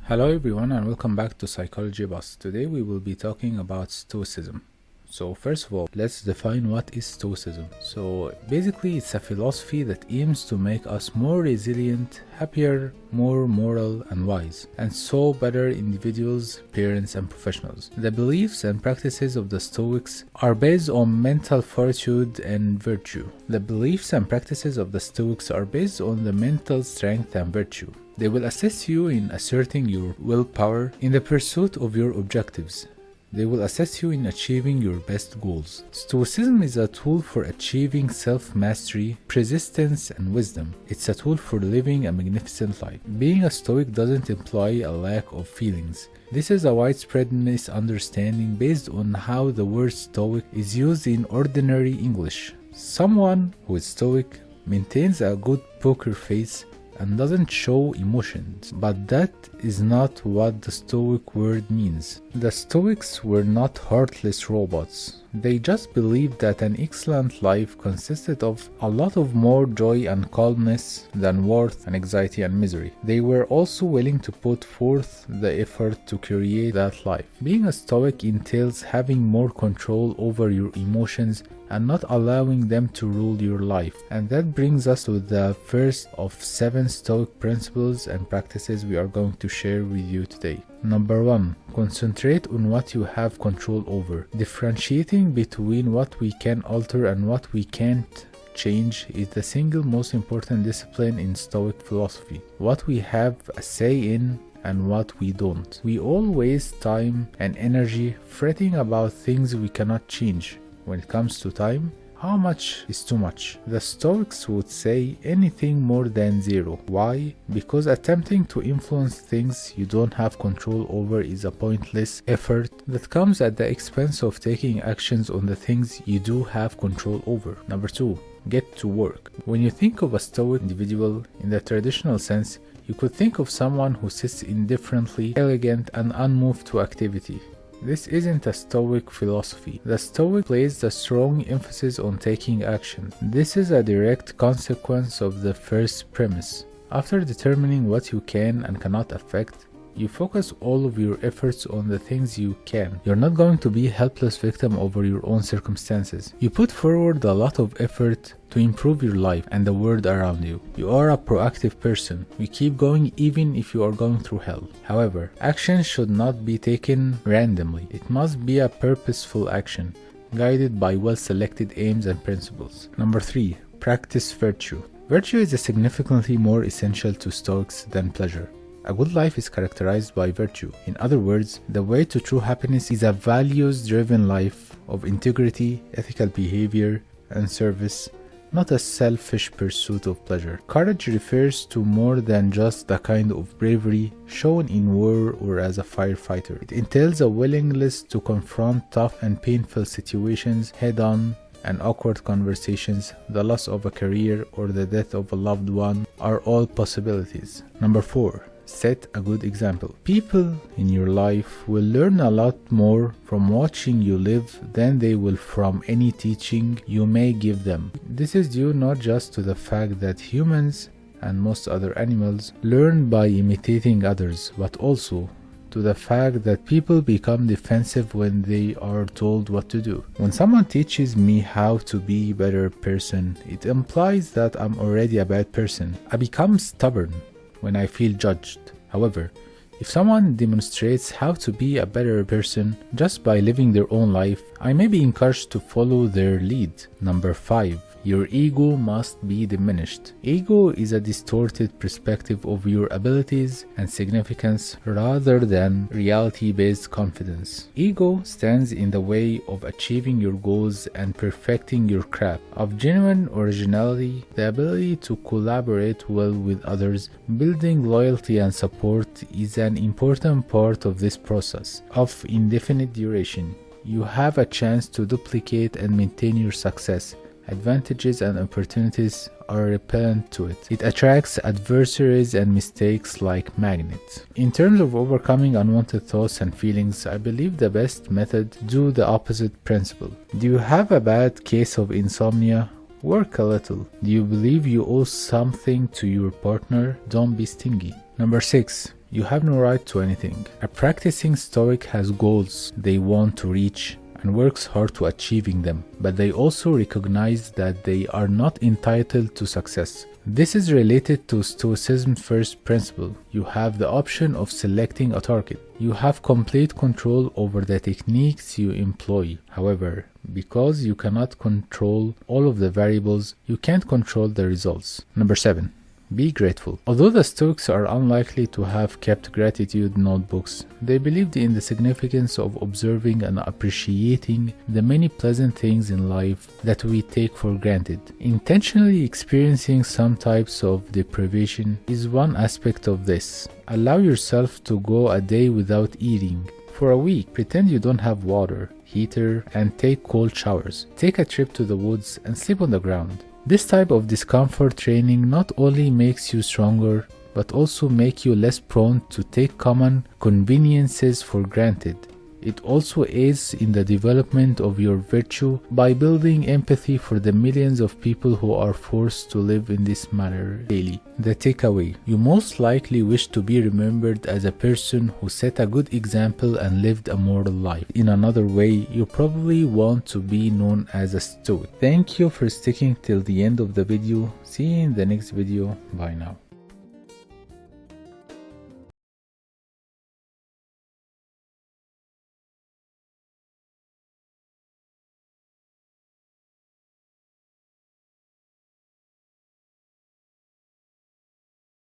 Hello everyone and welcome back to Psychology Bus. Today we will be talking about Stoicism. So first of all, let's define what is Stoicism. So basically it's a philosophy that aims to make us more resilient, happier, more moral and wise, and so better individuals, parents and professionals. The beliefs and practices of the Stoics are based on mental fortitude and virtue. The beliefs and practices of the Stoics are based on the mental strength and virtue. They will assist you in asserting your willpower in the pursuit of your objectives. They will assist you in achieving your best goals. Stoicism is a tool for achieving self-mastery, persistence, and wisdom. It's a tool for living a magnificent life. Being a Stoic doesn't imply a lack of feelings. This is a widespread misunderstanding based on how the word Stoic is used in ordinary English. Someone who is Stoic maintains a good poker face and doesn't show emotions, but that is not what the Stoic word means. The Stoics were not heartless robots. They just believed that an excellent life consisted of a lot of more joy and calmness than worth and anxiety and misery. They were also willing to put forth the effort to create that life. Being a Stoic entails having more control over your emotions and not allowing them to rule your life. And that brings us to the first of 7 Stoic principles and practices we are going to share with you today. Number 1. Concentrate on what you have control over. Differentiating between what we can alter and what we can't change is the single most important discipline in Stoic philosophy. What we have a say in and what we don't. We all waste time and energy fretting about things we cannot change. When it comes to time, how much is too much? The Stoics would say anything more than 0. Why? Because attempting to influence things you don't have control over is a pointless effort that comes at the expense of taking actions on the things you do have control over. Number 2. Get to work. When you think of a Stoic individual in the traditional sense, you could think of someone who sits indifferently, elegant and unmoved to activity. This isn't a Stoic philosophy. The Stoic placed a strong emphasis on taking action. This is a direct consequence of the first premise. After determining what you can and cannot affect, you focus all of your efforts on the things you can. You're not going to be a helpless victim over your own circumstances. You put forward a lot of effort to improve your life and the world around you. You are a proactive person. You keep going even if you are going through hell. However, action should not be taken randomly. It must be a purposeful action, guided by well-selected aims and principles. Number 3. Practice virtue. Virtue is significantly more essential to Stoics than pleasure. A good life is characterized by virtue. In other words, the way to true happiness is a values-driven life of integrity, ethical behavior, and service, not a selfish pursuit of pleasure. Courage refers to more than just the kind of bravery shown in war or as a firefighter. It entails a willingness to confront tough and painful situations head-on, and awkward conversations, the loss of a career, or the death of a loved one are all possibilities. Number 4. Set a good example. People in your life will learn a lot more from watching you live than they will from any teaching you may give them. This is due not just to the fact that humans and most other animals learn by imitating others, but also to the fact that people become defensive when they are told what to do. When someone teaches me how to be a better person, it implies that I'm already a bad person. I become stubborn when I feel judged. However, if someone demonstrates how to be a better person just by living their own life, I may be encouraged to follow their lead. Number 5. Your ego must be diminished. Ego is a distorted perspective of your abilities and significance rather than reality-based confidence. Ego stands in the way of achieving your goals and perfecting your craft. Of genuine originality, the ability to collaborate well with others, building loyalty and support is an important part of this process. Of indefinite duration, you have a chance to duplicate and maintain your success. Advantages and opportunities are repellent to it. It attracts adversaries and mistakes like magnets. In terms of overcoming unwanted thoughts and feelings, I believe the best method do the opposite principle. Do you have a bad case of insomnia? Work a little. Do you believe you owe something to your partner? Don't be stingy. Number 6. You have no right to anything. A practicing Stoic has goals they want to reach and works hard to achieving them, but they also recognize that they are not entitled to success. This is related to Stoicism's first principle. You have the option of selecting a target. You have complete control over the techniques you employ. However, because you cannot control all of the variables, you can't control the results. Number 7. Be grateful. Although the Stoics are unlikely to have kept gratitude notebooks, they believed in the significance of observing and appreciating the many pleasant things in life that we take for granted. Intentionally experiencing some types of deprivation is one aspect of this. Allow yourself to go a day without eating. For a week, pretend you don't have water, heater, and take cold showers. Take a trip to the woods and sleep on the ground. This type of discomfort training not only makes you stronger, but also make you less prone to take common conveniences for granted. It also aids in the development of your virtue by building empathy for the millions of people who are forced to live in this manner daily. The takeaway: you most likely wish to be remembered as a person who set a good example and lived a moral life. In another way, you probably want to be known as a Stoic. Thank you for sticking till the end of the video. See you in the next video. Bye now.